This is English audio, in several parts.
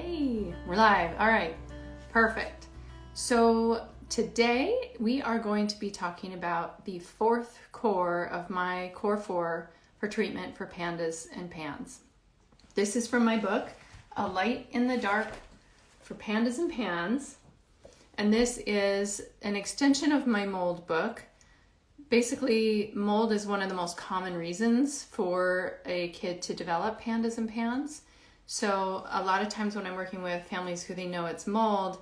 Yay, we're live. All right, perfect. So today we are going to be talking about the fourth core of my core four for treatment for pandas and pans. This is from my book, A Light in the Dark for Pandas and Pans. And this is an extension of my mold book. Basically, mold is one of the most common reasons for a kid to develop pandas and pans. So a lot of times when I'm working with families who they know it's mold,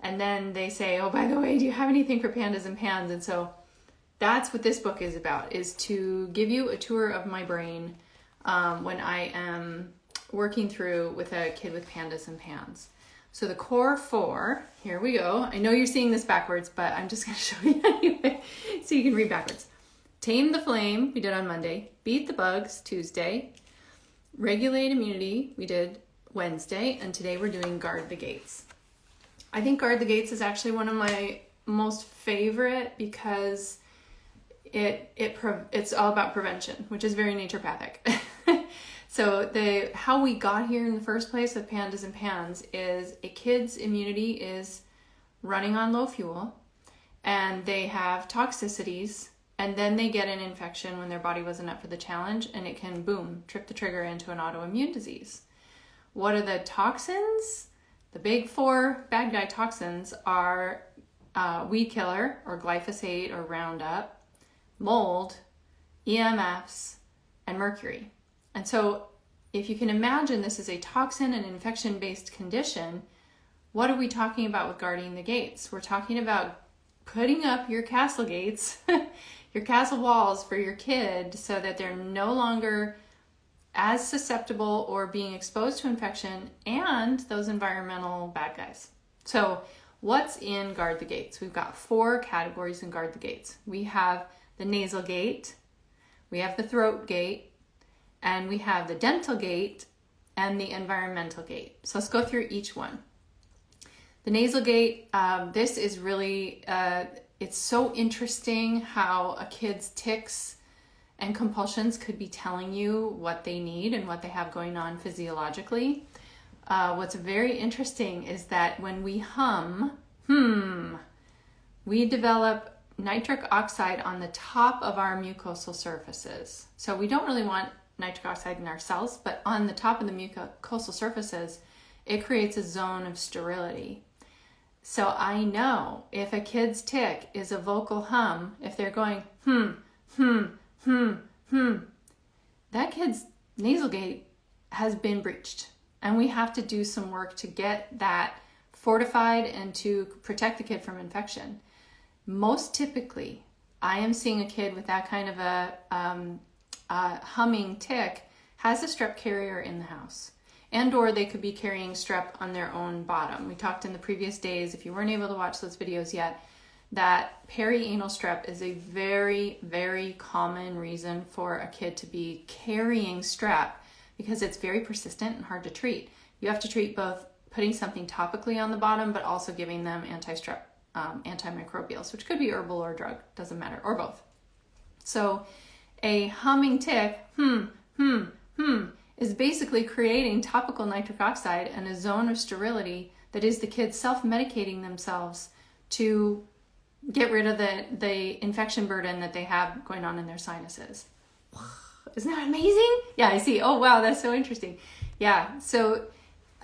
and then they say, oh, by the way, do you have anything for pandas and pans? And so that's what this book is about, is to give you a tour of my brain when I am working through with a kid with pandas and pans. So the core four, here we go. I know you're seeing this backwards, but I'm just going to show you anyway so you can read backwards. Tame the flame, we did on Monday. Beat the bugs, Tuesday. Regulate immunity, we did Wednesday. And today we're doing guard the gates. I think guard the gates is actually one of my most favorite because it's all about prevention, which is very naturopathic. So how we got here in the first place with pandas and pans is a kid's immunity is running on low fuel and they have toxicities and then they get an infection when their body wasn't up for the challenge and it can, boom, trip the trigger into an autoimmune disease. What are the toxins? The big four bad guy toxins are weed killer or glyphosate or Roundup, mold, EMFs, and mercury. And so if you can imagine this is a toxin and infection-based condition, what are we talking about with guarding the gates? We're talking about putting up your castle gates, your castle walls for your kid so that they're no longer as susceptible or being exposed to infection and those environmental bad guys. So what's in guard the gates? We've got four categories in guard the gates. We have the nasal gate, we have the throat gate, and we have the dental gate and the environmental gate. So let's go through each one. The nasal gate, this is really, it's so interesting how a kid's tics and compulsions could be telling you what they need and what they have going on physiologically. What's very interesting is that when we hum, we develop nitric oxide on the top of our mucosal surfaces. So we don't really want nitric oxide in our cells, but on the top of the mucosal surfaces, it creates a zone of sterility. So I know if a kid's tic is a vocal hum, if they're going that kid's nasal gate has been breached. And we have to do some work to get that fortified and to protect the kid from infection. Most typically, I am seeing a kid with that kind of a humming tic has a strep carrier in the house, and or they could be carrying strep on their own bottom. We talked in the previous days, if you weren't able to watch those videos yet, that perianal strep is a very, very common reason for a kid to be carrying strep because it's very persistent and hard to treat. You have to treat both putting something topically on the bottom, but also giving them anti-strep, antimicrobials, which could be herbal or drug, doesn't matter, or both. So a humming tic, is basically creating topical nitric oxide and a zone of sterility that is the kids self-medicating themselves to get rid of the infection burden that they have going on in their sinuses. Isn't that amazing? Yeah, I see. Oh, wow, that's so interesting. Yeah, so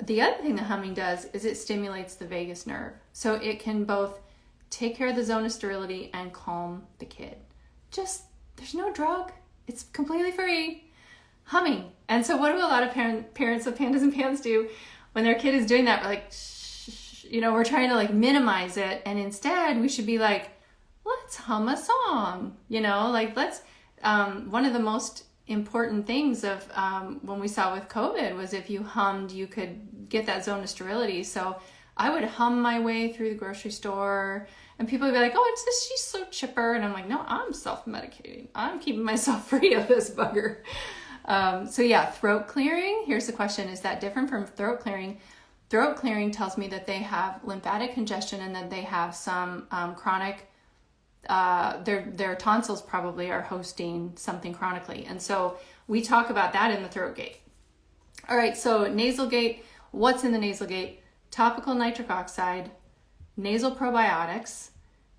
the other thing that humming does is it stimulates the vagus nerve. So it can both take care of the zone of sterility and calm the kid. There's no drug. It's completely free. Humming. And so what do a lot of parents of pandas and pans do when their kid is doing that? We're like, shh, we're trying to like minimize it. And instead we should be like, let's hum a song, let's, one of the most important things of when we saw with COVID was if you hummed, you could get that zone of sterility. So I would hum my way through the grocery store and people would be like, oh, she's so chipper. And I'm like, no, I'm self-medicating. I'm keeping myself free of this bugger. So yeah, throat clearing. Here's the question. Is that different from throat clearing? Throat clearing tells me that they have lymphatic congestion and that they have some chronic, their tonsils probably are hosting something chronically. And so we talk about that in the throat gate. All right, so nasal gate. What's in the nasal gate? Topical nitric oxide, nasal probiotics,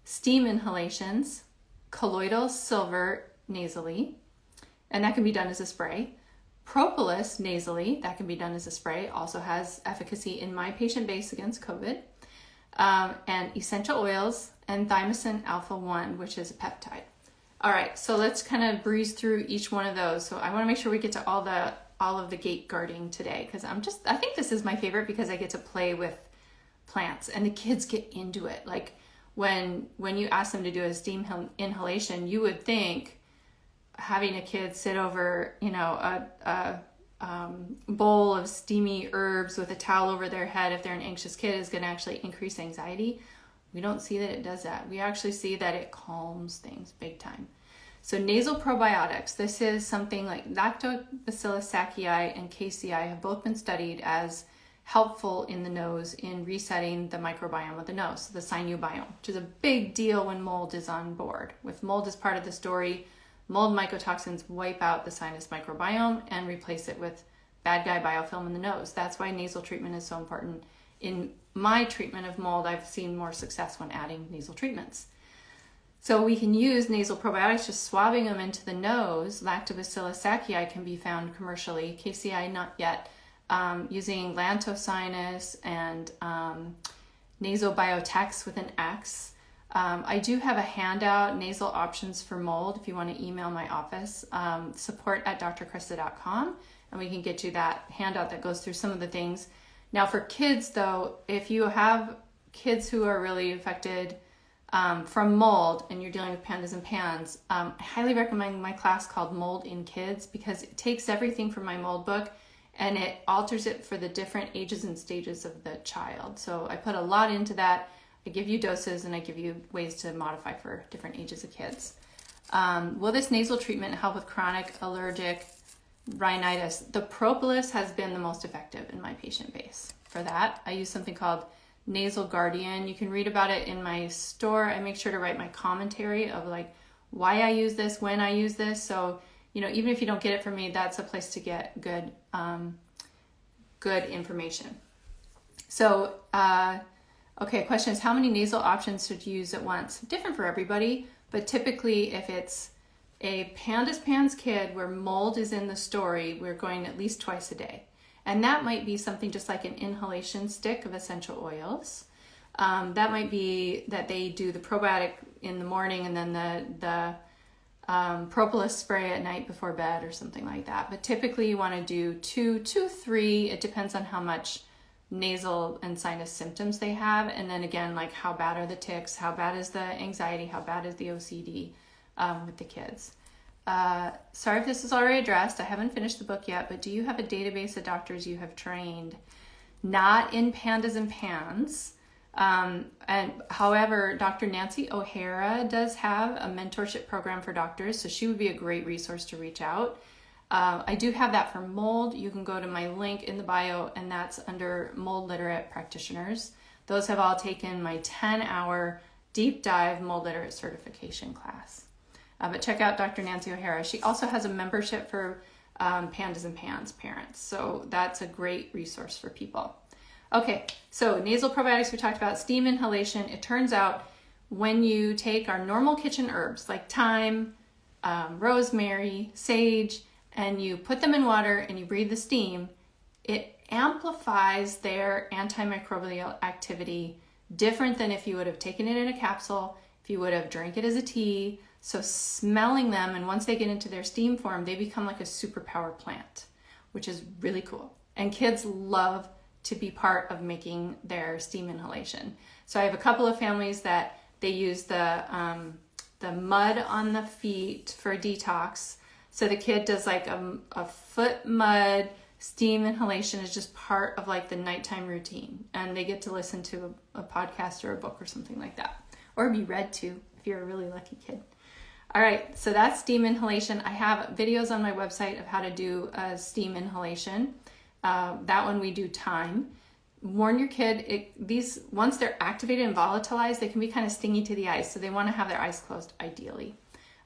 steam inhalations, colloidal silver nasally, and that can be done as a spray. Propolis nasally, that can be done as a spray, also has efficacy in my patient base against COVID. And essential oils and thymosin alpha-1, which is a peptide. All right, so let's kind of breeze through each one of those. So I want to make sure we get to all of the gate guarding today, because I think this is my favorite because I get to play with plants and the kids get into it. Like when you ask them to do a steam inhalation, you would think having a kid sit over, a bowl of steamy herbs with a towel over their head if they're an anxious kid is going to actually increase anxiety. We don't see that it does that. We actually see that it calms things big time. So nasal probiotics, this is something like Lactobacillus sacchii and KCI have both been studied as helpful in the nose in resetting the microbiome of the nose, the sinubiome, which is a big deal when mold is on board. With mold as part of the story, mold mycotoxins wipe out the sinus microbiome and replace it with bad guy biofilm in the nose. That's why nasal treatment is so important. In my treatment of mold, I've seen more success when adding nasal treatments. So we can use nasal probiotics, just swabbing them into the nose. Lactobacillus sacchii can be found commercially, KCI not yet, using Lantosinus and Nasobiotech with an X. I do have a handout, nasal options for mold, if you want to email my office, support@drcrista.com, and we can get you that handout that goes through some of the things. Now for kids though, if you have kids who are really affected from mold and you're dealing with PANDAS and PANS, I highly recommend my class called Mold in Kids, because it takes everything from my mold book and it alters it for the different ages and stages of the child. So I put a lot into that. I give you doses and I give you ways to modify for different ages of kids. Will this nasal treatment help with chronic allergic rhinitis? The propolis has been the most effective in my patient base. For that, I use something called Nasal Guardian. You can read about it in my store. I make sure to write my commentary of like why I use this, when I use this. So, even if you don't get it from me, that's a place to get good information. So, okay, question is, how many nasal options should you use at once? Different for everybody, but typically if it's a PANDAS PANS kid where mold is in the story, we're going at least twice a day. And that might be something just like an inhalation stick of essential oils. That might be that they do the probiotic in the morning and then the propolis spray at night before bed or something like that. But typically you want to do two, 3. It depends on how much nasal and sinus symptoms they have. And then again, like how bad are the tics? How bad is the anxiety? How bad is the OCD with the kids? Sorry if this is already addressed. I haven't finished the book yet, but do you have a database of doctors you have trained? Not in PANDAS and PANS. And however, Dr. Nancy O'Hara does have a mentorship program for doctors, so she would be a great resource to reach out. I do have that for mold. You can go to my link in the bio, and that's under Mold Literate Practitioners. Those have all taken my 10-hour deep dive mold literate certification class. But check out Dr. Nancy O'Hara. She also has a membership for PANDAS and PANS parents, so that's a great resource for people. Okay, so nasal probiotics we talked about, steam inhalation. It turns out when you take our normal kitchen herbs like thyme, rosemary, sage, and you put them in water and you breathe the steam, it amplifies their antimicrobial activity, different than if you would have taken it in a capsule, if you would have drank it as a tea. So smelling them, and once they get into their steam form, they become like a superpower plant, which is really cool. And kids love to be part of making their steam inhalation. So I have a couple of families that they use the mud on the feet for a detox. So the kid does like a foot mud steam inhalation is just part of like the nighttime routine. And they get to listen to a podcast or a book or something like that. Or be read to if you're a really lucky kid. All right, so that's steam inhalation. I have videos on my website of how to do a steam inhalation. That one we do thyme. Warn your kid, these once they're activated and volatilized, they can be kind of stingy to the eyes, so they want to have their eyes closed ideally.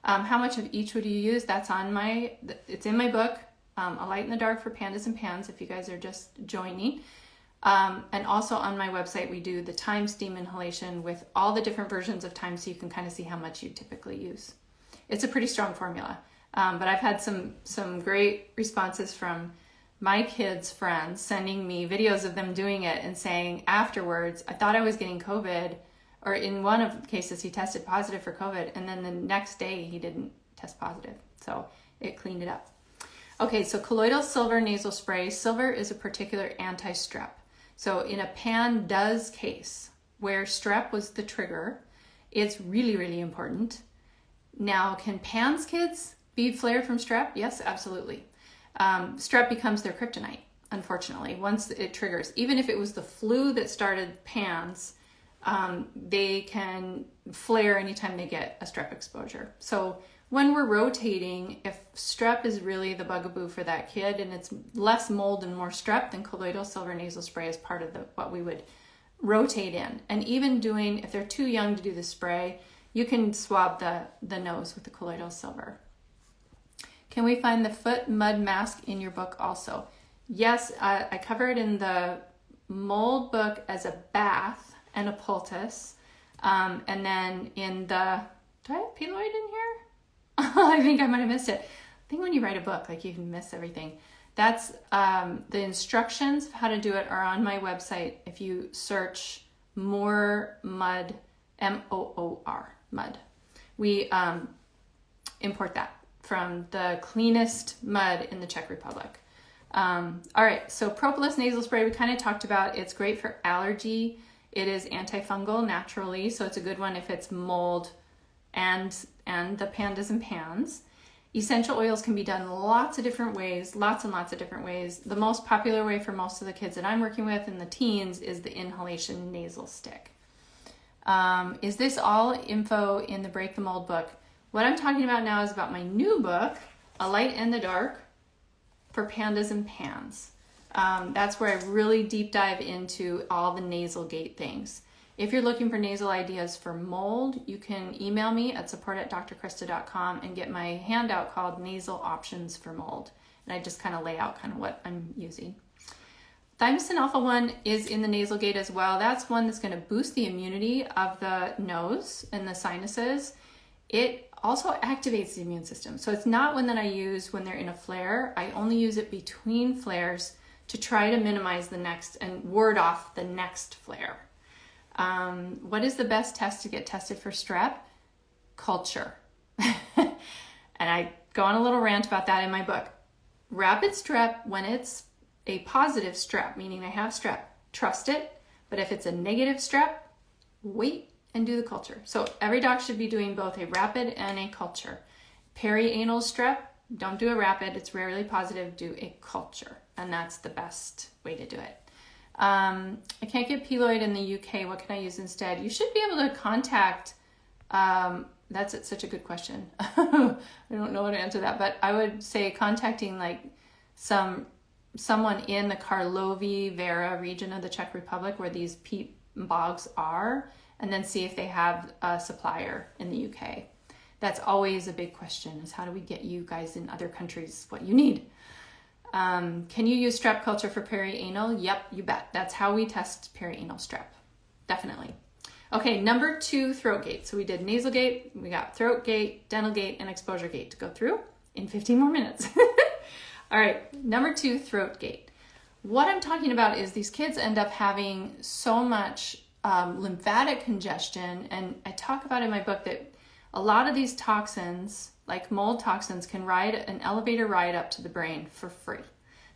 How much of each would you use? That's it's in my book, A Light in the Dark for PANDAS and PANS, if you guys are just joining. And also on my website, we do the Tame steam inhalation with all the different versions of Tame, so you can kind of see how much you typically use. It's a pretty strong formula, but I've had some great responses from my kids' friends sending me videos of them doing it and saying afterwards, I thought I was getting COVID, or in one of the cases he tested positive for COVID, and then the next day he didn't test positive, so it cleaned it up. Okay, so colloidal silver nasal spray. Silver is a particular anti-strep. So in a PANDAS case where strep was the trigger, it's really, really important. Now, can PANS kids be flared from strep? Yes, absolutely. Strep becomes their kryptonite, unfortunately, once it triggers. Even if it was the flu that started PANS, they can flare anytime they get a strep exposure. So when we're rotating, if strep is really the bugaboo for that kid and it's less mold and more strep, then colloidal silver nasal spray is part of what we would rotate in. And even doing, if they're too young to do the spray, you can swab the nose with the colloidal silver. Can we find the foot mud mask in your book also? Yes, I cover it in the mold book as a bath and a poultice. And then in the, do I have peloid in here? I think I might have missed it. I think when you write a book, like you can miss everything. That's the instructions of how to do it are on my website. If you search Moor Mud, M-O-O-R, mud. We import that from the cleanest mud in the Czech Republic. All right, so propolis nasal spray we kind of talked about. It's great for allergy. It is antifungal naturally, so it's a good one if it's mold and the PANDAS and PANS. Essential oils can be done lots of different ways, lots and lots of different ways. The most popular way for most of the kids that I'm working with and the teens is the inhalation nasal stick. Is this all info in the Break the Mold book? What I'm talking about now is about my new book, A Light and the Dark, for PANDAS and PANS. That's where I really deep dive into all the nasal gate things. If you're looking for nasal ideas for mold, you can email me at support@drcrista.com and get my handout called Nasal Options for Mold. And I just kind of lay out kind of what I'm using. Thymosin alpha 1 is in the nasal gate as well. That's one that's going to boost the immunity of the nose and the sinuses. It also activates the immune system. So it's not one that I use when they're in a flare. I only use it between flares to try to minimize the next and ward off the next flare. What is the best test to get tested for strep? Culture. And I go on a little rant about that in my book. Rapid strep, when it's a positive strep, meaning they have strep, trust it. But if it's a negative strep, wait and do the culture. So every doc should be doing both a rapid and a culture. Perianal strep, don't do a rapid. It's rarely positive. Do a culture. And that's the best way to do it. I can't get peloid in the UK. What can I use instead? You should be able to contact, that's such a good question. I don't know how to answer that, but I would say contacting like someone in the Karlovy Vary region of the Czech Republic where these peat bogs are, and then see if they have a supplier in the UK. That's always a big question, is how do we get you guys in other countries what you need? Can you use strep culture for perianal? Yep, you bet. That's how we test perianal strep. Definitely. Okay, number 2, throat gate. So we did nasal gate, we got throat gate, dental gate, and exposure gate to go through in 15 more minutes. All right, number 2, throat gate. What I'm talking about is these kids end up having so much lymphatic congestion, and I talk about in my book that a lot of these toxins, like mold toxins, can ride an elevator ride up to the brain for free.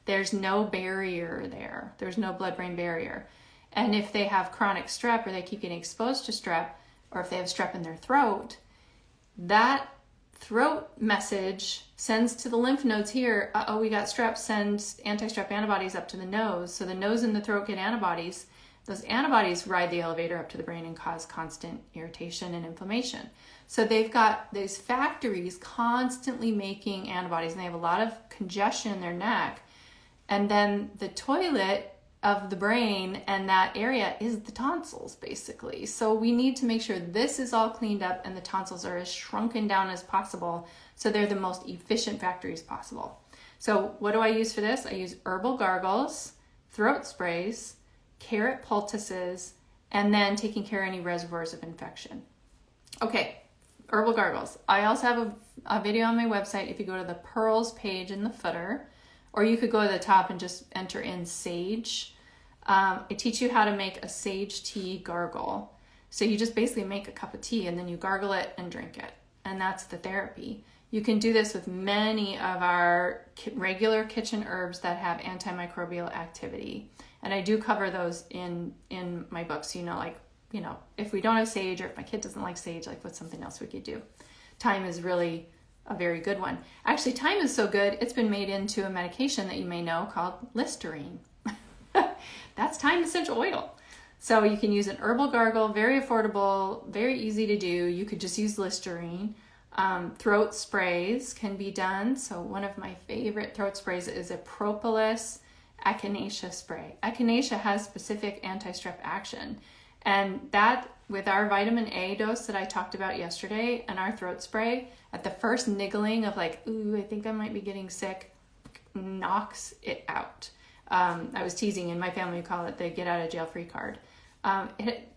There's no barrier there. There's no blood-brain barrier. And if they have chronic strep or they keep getting exposed to strep, or if they have strep in their throat, that throat message sends to the lymph nodes here, uh-oh, we got strep, send anti-strep antibodies up to the nose. So the nose and the throat get antibodies. Those antibodies ride the elevator up to the brain and cause constant irritation and inflammation. So they've got these factories constantly making antibodies, and they have a lot of congestion in their neck. And then the toilet of the brain and that area is the tonsils, basically. So we need to make sure this is all cleaned up and the tonsils are as shrunken down as possible so they're the most efficient factories possible. So what do I use for this? I use herbal gargles, throat sprays, carrot poultices, and then taking care of any reservoirs of infection. Okay, herbal gargles. I also have a video on my website. If you go to the pearls page in the footer, or you could go to the top and just enter in sage. I teach you how to make a sage tea gargle. So you just basically make a cup of tea and then you gargle it and drink it. And that's the therapy. You can do this with many of our regular kitchen herbs that have antimicrobial activity. And I do cover those in my books, if we don't have sage, or if my kid doesn't like sage, like what's something else we could do. Thyme is really a very good one. Actually, thyme is so good, it's been made into a medication that you may know called Listerine. That's thyme essential oil. So you can use an herbal gargle, very affordable, very easy to do. You could just use Listerine. Throat sprays can be done. So one of my favorite throat sprays is a propolis echinacea spray. Echinacea has specific anti-strep action. And that, with our vitamin A dose that I talked about yesterday and our throat spray, at the first niggling of like, ooh, I think I might be getting sick, knocks it out. I was teasing, in my family we call it the get out of jail free card. It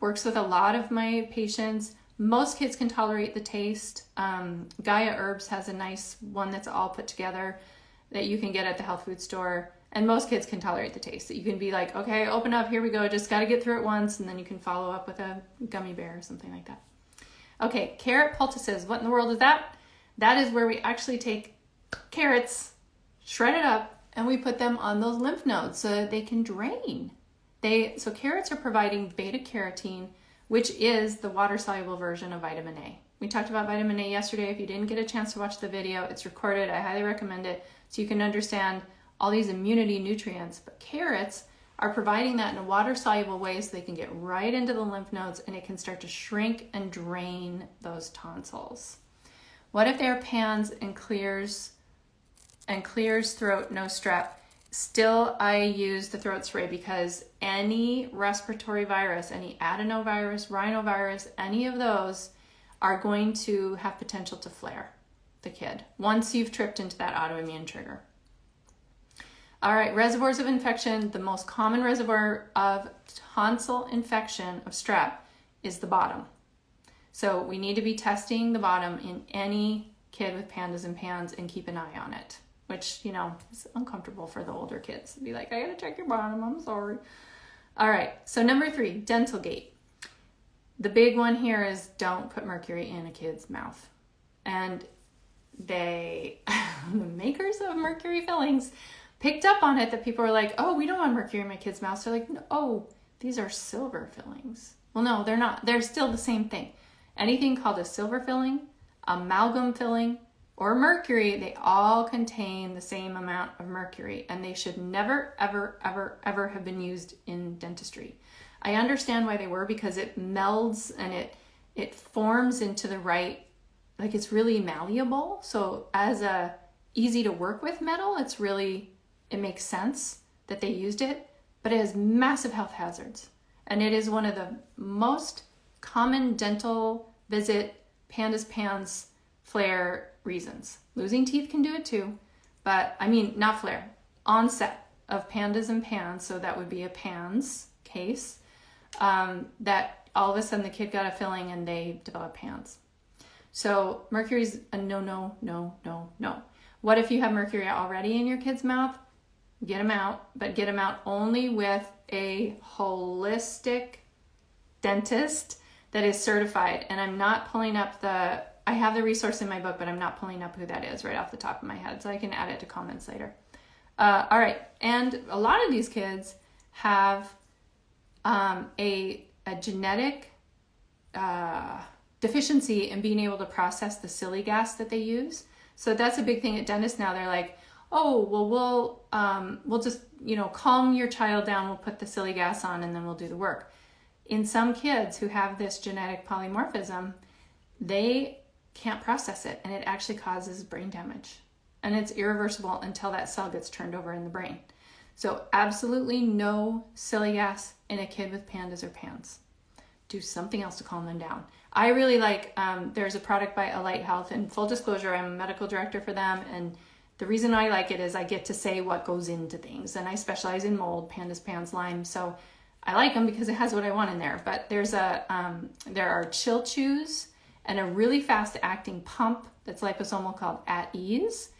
works with a lot of my patients. Most kids can tolerate the taste. Gaia Herbs has a nice one that's all put together that you can get at the health food store. And most kids can tolerate the taste. That you can be like, okay, open up, here we go. Just got to get through it once. And then you can follow up with a gummy bear or something like that. Okay, carrot poultices. What in the world is that? That is where we actually take carrots, shred it up, and we put them on those lymph nodes so that they can drain. So carrots are providing beta carotene, which is the water-soluble version of vitamin A. We talked about vitamin A yesterday. If you didn't get a chance to watch the video, it's recorded. I highly recommend it so you can understand all these immunity nutrients. But carrots are providing that in a water-soluble way so they can get right into the lymph nodes and it can start to shrink and drain those tonsils. What if they're pans and clears throat, no strep? Still, I use the throat spray because any respiratory virus, any adenovirus, rhinovirus, any of those are going to have potential to flare the kid once you've tripped into that autoimmune trigger. All right, reservoirs of infection. The most common reservoir of tonsil infection of strep is the bottom. So we need to be testing the bottom in any kid with PANDAS and PANS and keep an eye on it, which, is uncomfortable for the older kids. Be like, I gotta check your bottom, I'm sorry. All right, so number 3, dental gate. The big one here is don't put mercury in a kid's mouth. And the makers of mercury fillings picked up on it, that people were like, oh, we don't want mercury in my kid's mouth. So they're like, oh, these are silver fillings. Well, no, they're not. They're still the same thing. Anything called a silver filling, amalgam filling, or mercury, they all contain the same amount of mercury, and they should never, ever, ever, ever have been used in dentistry. I understand why they were, because it melds and it forms into the right, like it's really malleable. So as a easy to work with metal, it makes sense that they used it, but it has massive health hazards. And it is one of the most common dental visit PANDAS PANS flare reasons. Losing teeth can do it too, but not flare, onset of PANDAS and PANS. So that would be a PANS case, that all of a sudden the kid got a filling and they developed PANS. So mercury's a no. What if you have mercury already in your kid's mouth? Get them out, but get them out only with a holistic dentist that is certified. And I'm not pulling up I have the resource in my book, but I'm not pulling up who that is right off the top of my head, so I can add it to comments later. All right, and a lot of these kids have a genetic deficiency in being able to process the silly gas that they use. So that's a big thing at dentists now. They're like, oh, well, we'll just, calm your child down. We'll put the silly gas on and then we'll do the work. In some kids who have this genetic polymorphism, they can't process it, and it actually causes brain damage. And it's irreversible until that cell gets turned over in the brain. So absolutely no silly gas in a kid with PANDAS or PANS. Do something else to calm them down. I really like, there's a product by Alight Health, and full disclosure, I'm a medical director for them, and The reason I like it is I get to say what goes into things, and I specialize in mold, PANDAS PANS, lime, so I like them because it has what I want in there. But there are chill chews and a really fast acting pump that's liposomal called At Ease.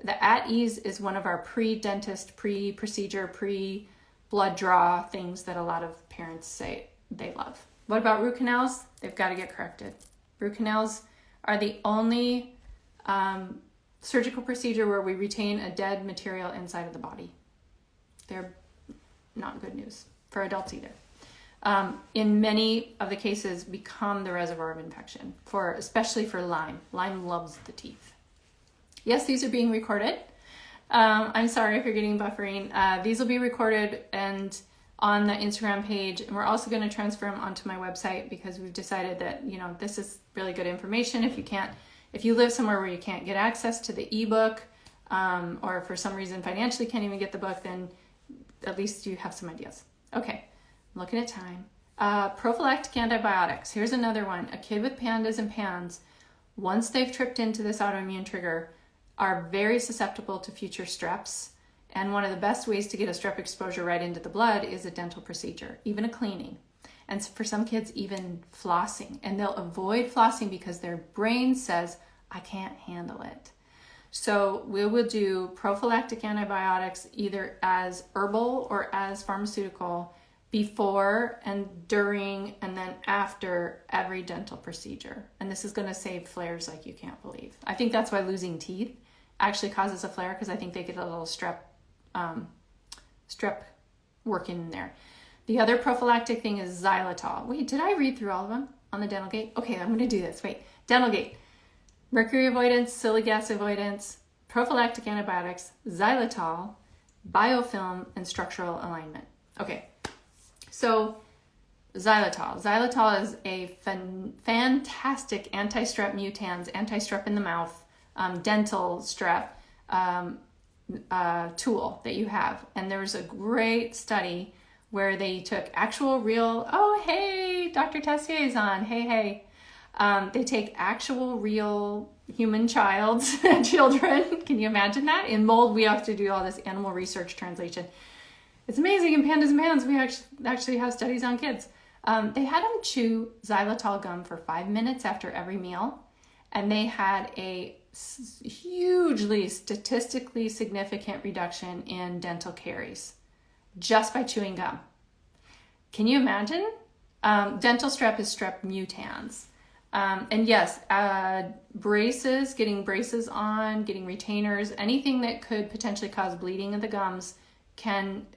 The At Ease is one of our pre-dentist, pre-procedure, pre-blood draw things that a lot of parents say they love. What about root canals? They've got to get corrected. Root canals are the only surgical procedure where we retain a dead material inside of the body. They're not good news for adults either. In many of the cases, become the reservoir of infection, especially for Lyme. Lyme loves the teeth. Yes, these are being recorded. I'm sorry if you're getting buffering. These will be recorded and on the Instagram page, and we're also going to transfer them onto my website because we've decided that, this is really good information. If you live somewhere where you can't get access to the ebook, or for some reason financially can't even get the book, then at least you have some ideas. Okay, I'm looking at time. Prophylactic antibiotics. Here's another one. A kid with PANDAS and PANS, once they've tripped into this autoimmune trigger, are very susceptible to future streps. And one of the best ways to get a strep exposure right into the blood is a dental procedure, even a cleaning. And for some kids, even flossing. And they'll avoid flossing because their brain says, I can't handle it. So we will do prophylactic antibiotics either as herbal or as pharmaceutical before and during and then after every dental procedure. And this is going to save flares like you can't believe. I think that's why losing teeth actually causes a flare, because I think they get a little strep working in there. The other prophylactic thing is xylitol. Wait, did I read through all of them on the dental gate? Okay, I'm going to do this. Wait, dental gate. Mercury avoidance, silly gas avoidance, prophylactic antibiotics, xylitol, biofilm, and structural alignment. Okay, so xylitol. Xylitol is a fantastic anti-strep mutans, anti-strep in the mouth, dental strep tool that you have. And there was a great study where they took actual real, oh, hey, Dr. Tessier's on, hey. They take actual real human child's children. Can you imagine that? In mold, we have to do all this animal research translation. It's amazing. In PANDAS and PANS, we actually have studies on kids. They had them chew xylitol gum for 5 minutes after every meal, and they had a hugely statistically significant reduction in dental caries just by chewing gum. Can you imagine? Dental strep is strep mutans. And yes, braces, getting braces on, getting retainers, anything that could potentially cause bleeding of the gums can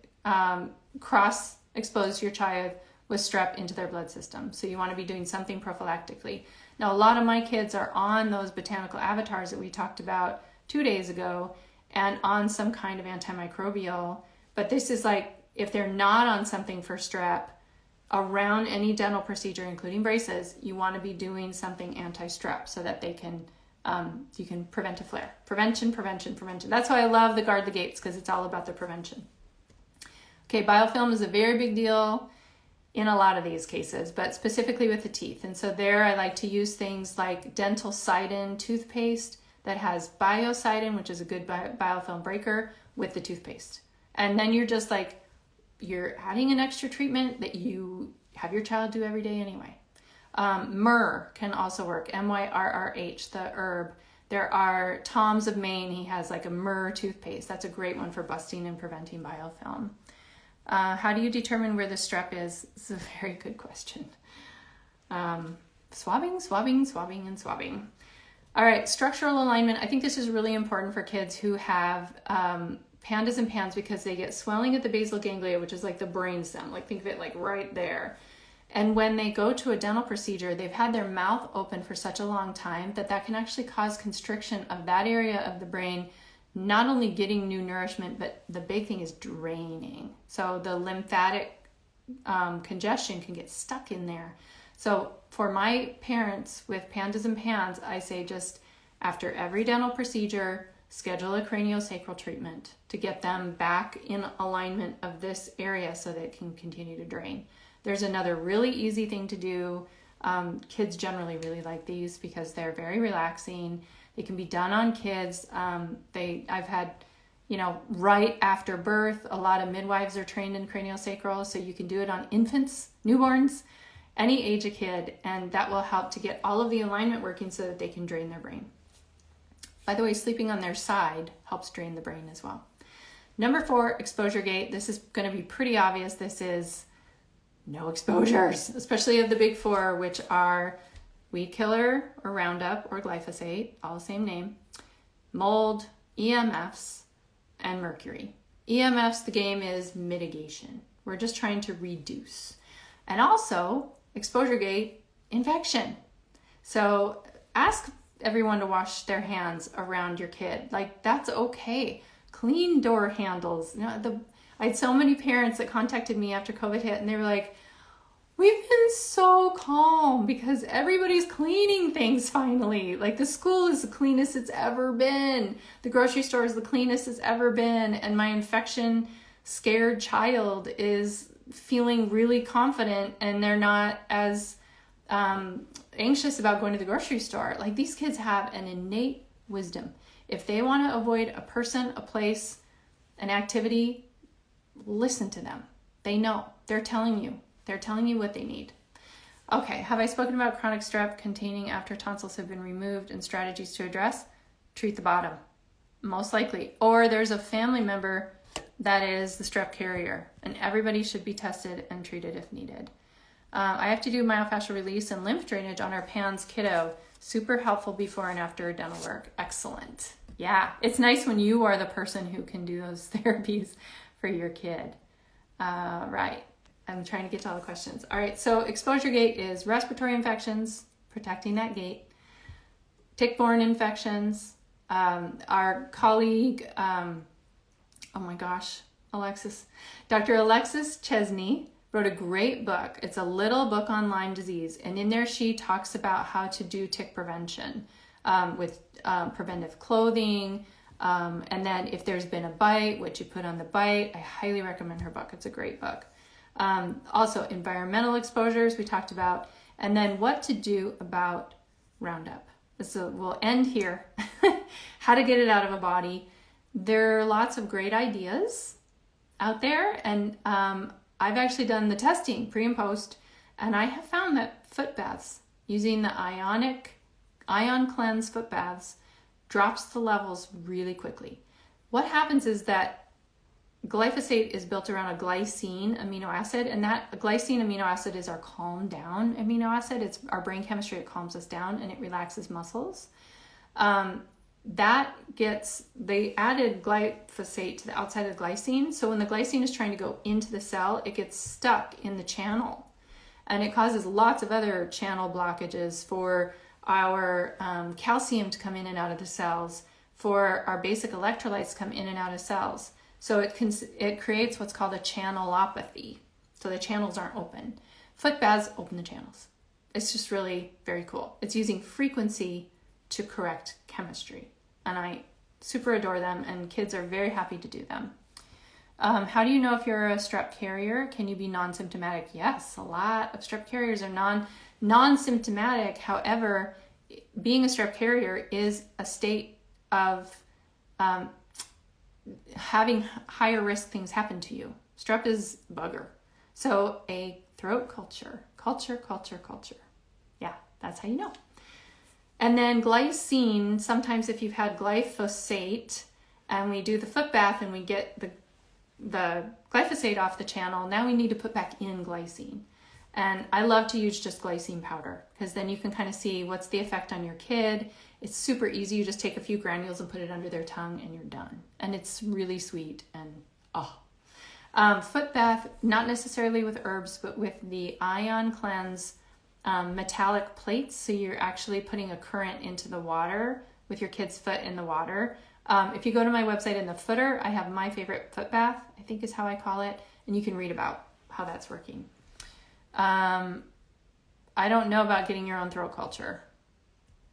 cross-expose your child with strep into their blood system. So you want to be doing something prophylactically. Now, a lot of my kids are on those botanical avatars that we talked about 2 days ago and on some kind of antimicrobial. But this is like, if they're not on something for strep, around any dental procedure, including braces, you want to be doing something anti-strep so that they can, you can prevent a flare. Prevention. That's why I love the Guard the Gates, because it's all about the prevention. Okay, biofilm is a very big deal in a lot of these cases, but specifically with the teeth. And so there I like to use things like dental Sidin toothpaste that has biocidin, which is a good biofilm breaker, with the toothpaste. And then you're just like, you're adding an extra treatment that you have your child do every day anyway. Myrrh can also work, MYRRH, the herb. There are Tom's of Maine, he has like a myrrh toothpaste. That's a great one for busting and preventing biofilm. How do you determine where the strep is? This is a very good question. Swabbing. All right, structural alignment. I think this is really important for kids who have PANDAS and PANS, because they get swelling at the basal ganglia, which is like the brain stem. Like, think of it like right there. And when they go to a dental procedure, they've had their mouth open for such a long time that can actually cause constriction of that area of the brain, not only getting new nourishment, but the big thing is draining. So the lymphatic congestion can get stuck in there. So for my parents with PANDAS and PANS, I say just after every dental procedure, schedule a craniosacral treatment to get them back in alignment of this area so that it can continue to drain. There's another really easy thing to do. Kids generally really like these because they're very relaxing. It can be done on kids. I've had, right after birth, a lot of midwives are trained in craniosacral, so you can do it on infants, newborns, any age of kid, and that will help to get all of the alignment working so that they can drain their brain. By the way, sleeping on their side helps drain the brain as well. Number 4, exposure gate. This is going to be pretty obvious. This is no exposures, especially of the big 4, which are weed killer or Roundup or glyphosate, all the same name, mold, EMFs, and mercury. EMFs, the game is mitigation. We're just trying to reduce. And also, exposure gate, infection. So ask everyone to wash their hands around your kid. Like, that's okay. Clean door handles. I had so many parents that contacted me after COVID hit, and they were like, we've been so calm because everybody's cleaning things finally. Like, the school is the cleanest it's ever been. The grocery store is the cleanest it's ever been. And my infection scared child is feeling really confident, and they're not as anxious about going to the grocery store. Like, these kids have an innate wisdom. If they want to avoid a person, a place, an activity, listen to them. They know. They're telling you. They're telling you what they need. Okay, have I spoken about chronic strep containing after tonsils have been removed and strategies to address? Treat the bottom, most likely. Or there's a family member that is the strep carrier, and everybody should be tested and treated if needed. I have to do myofascial release and lymph drainage on our PANS kiddo. Super helpful before and after dental work. Excellent. Yeah, it's nice when you are the person who can do those therapies for your kid. Right. I'm trying to get to all the questions. All right, so exposure gate is respiratory infections, protecting that gate, tick-borne infections. Our colleague, Dr. Alexis Chesney wrote a great book. It's a little book on Lyme disease, and in there she talks about how to do tick prevention with preventive clothing, and then if there's been a bite, what you put on the bite. I highly recommend her book. It's a great book. Also, environmental exposures we talked about, and then what to do about Roundup. So we'll end here. How to get it out of a body. There are lots of great ideas out there, and I've actually done the testing pre and post, and I have found that foot baths, using the ion cleanse foot baths, drops the levels really quickly. What happens is that glyphosate is built around a glycine amino acid, and that glycine amino acid is our calm down amino acid. It's our brain chemistry. It calms us down and it relaxes muscles. They added glyphosate to the outside of the glycine. So when the glycine is trying to go into the cell, it gets stuck in the channel, and it causes lots of other channel blockages for our calcium to come in and out of the cells, for our basic electrolytes to come in and out of cells. So it creates what's called a channelopathy. So the channels aren't open. Foot baths open the channels. It's just really very cool. It's using frequency to correct chemistry. And I super adore them, and kids are very happy to do them. How do you know if you're a strep carrier? Can you be non-symptomatic? Yes, a lot of strep carriers are non-symptomatic. However, being a strep carrier is a state of having higher risk things happen to you. Strep is bugger. So a throat culture. Yeah, that's how you know. And then glycine, sometimes if you've had glyphosate and we do the foot bath and we get the glyphosate off the channel, now we need to put back in glycine. And I love to use just glycine powder, because then you can kind of see what's the effect on your kid. It's super easy. You just take a few granules and put it under their tongue and you're done. And it's really sweet and foot bath, not necessarily with herbs, but with the ion cleanse metallic plates. So you're actually putting a current into the water with your kid's foot in the water. If you go to my website in the footer, I have my favorite foot bath, I think is how I call it. And you can read about how that's working. I don't know about getting your own throat culture.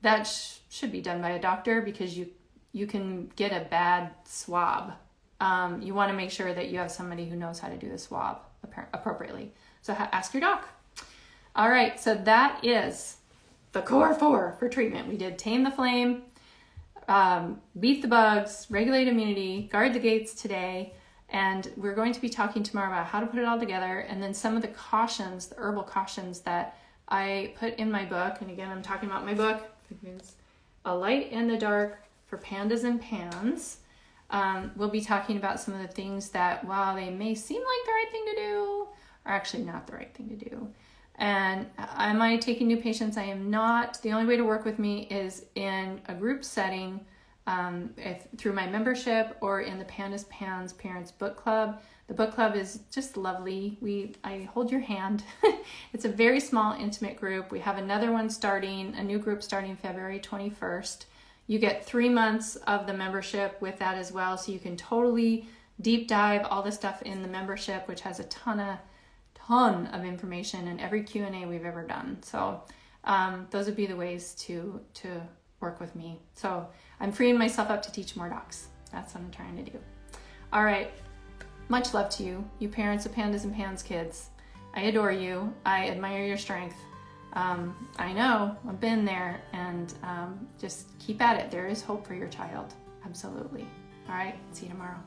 That should be done by a doctor, because you can get a bad swab. You want to make sure that you have somebody who knows how to do the swab appropriately. So ask your doc. All right, so that is the core 4 for treatment. We did tame the flame, beat the bugs, regulate immunity, guard the gates today. And we're going to be talking tomorrow about how to put it all together, and then some of the cautions, the herbal cautions that I put in my book. And again, I'm talking about my book. It's A Light in the Dark for Pandas and Pans. We'll be talking about some of the things that, while they may seem like the right thing to do, are actually not the right thing to do. And am I taking new patients? I am not. The only way to work with me is in a group setting, through my membership, or in the PANDAS PANS Parents Book Club. The book club is just lovely. I hold your hand. It's a very small, intimate group. We have another one starting, a new group starting February 21st. You get 3 months of the membership with that as well, so you can totally deep dive all the stuff in the membership, which has a ton of information and every Q&A we've ever done. So those would be the ways to work with me. So I'm freeing myself up to teach more docs. That's what I'm trying to do. All right. Much love to you, you parents of Pandas and Pans kids. I adore you. I admire your strength. I know, I've been there, and just keep at it. There is hope for your child. Absolutely. All right. See you tomorrow.